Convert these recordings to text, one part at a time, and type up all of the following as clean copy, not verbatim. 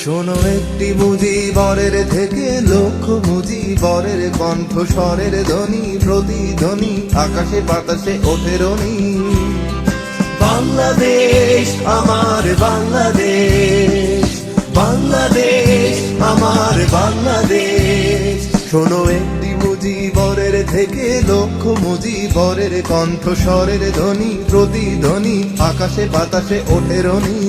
শোনো একটি মুজিবরের থেকে লক্ষ মুজিবরের কণ্ঠস্বরের ধ্বনি প্রতিধ্বনি আকাশে বাতাসে ওঠে রনি। বাংলাদেশ আমার বাংলাদেশ, বাংলাদেশ আমার বাংলাদেশ। শোনো একটি মুজিবরের থেকে লক্ষ মুজিবরের কণ্ঠস্বরের ধ্বনি প্রতিধ্বনি আকাশে বাতাসে ওঠে রনি।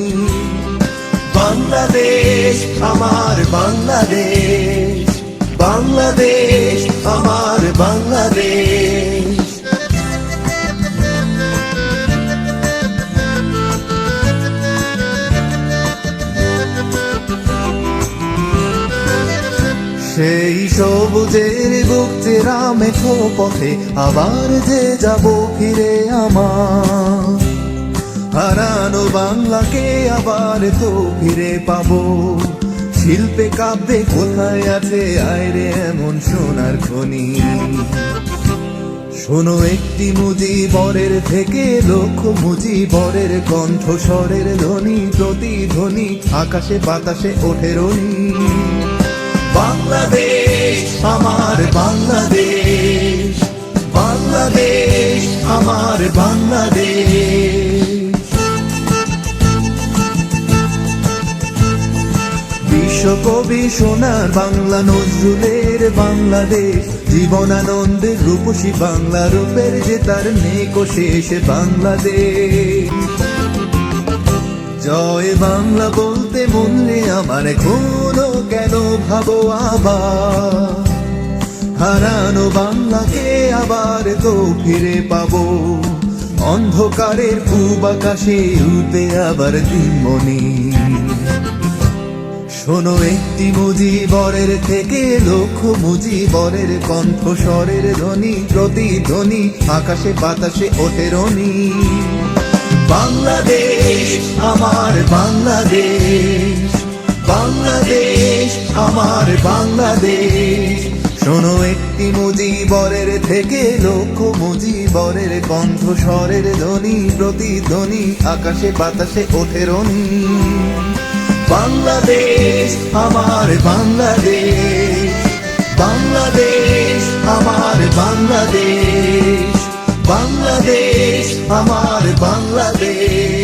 বাংলাদেশ আমার বাংলাদেশ, বাংলাদেশ আমার বাংলাদেশ। সেই সবুজের বুক চেরা মেঠো পথে আবার যে যাব ফিরে আমার, হারানো বাংলাকে আবার তো ফিরে পাবো। শিল্পে কাব্যে কোথায় আছে আয়রে এমন সোনার খনি। শোনো একটি মুজিবরের থেকে লক্ষ মুজিবরের কণ্ঠস্বরের ধ্বনি প্রতিধ্বনি আকাশে বাতাসে ওঠে রনি। বাংলাদেশ আমার বাংলাদেশ, বাংলাদেশ আমার বাংলাদেশ। বিশ্বকবি সোনার বাংলা নজরুলের বাংলাদেশ, জীবনানন্দের রূপসী বাংলা রূপের যে তার নেই শেষ বাংলাদেশ। জয় বাংলা বলতে মনে আমার কোনো কেন ভাবো আবার, হারানো বাংলাকে আবার তো ফিরে পাবো। অন্ধকারের পূব আকাশে উঠবে আবার দিনমণি। শোনো একটি মুজিবরের থেকে লক্ষ মুজিবরের কণ্ঠস্বরের ধ্বনি প্রতিধ্বনি আকাশে বাতাসে ওঠে রনি। বাংলাদেশ আমার বাংলাদেশ, বাংলাদেশ আমার বাংলাদেশ। শোনো একটি মুজিবরের থেকে লক্ষ মুজিবরের কণ্ঠস্বরের ধ্বনি প্রতিধ্বনি আকাশে বাতাসে ওঠে রনি। বাংলাদেশ আমার বাংলাদেশ, বাংলাদেশ আমার বাংলাদেশ, বাংলাদেশ আমার বাংলাদেশ।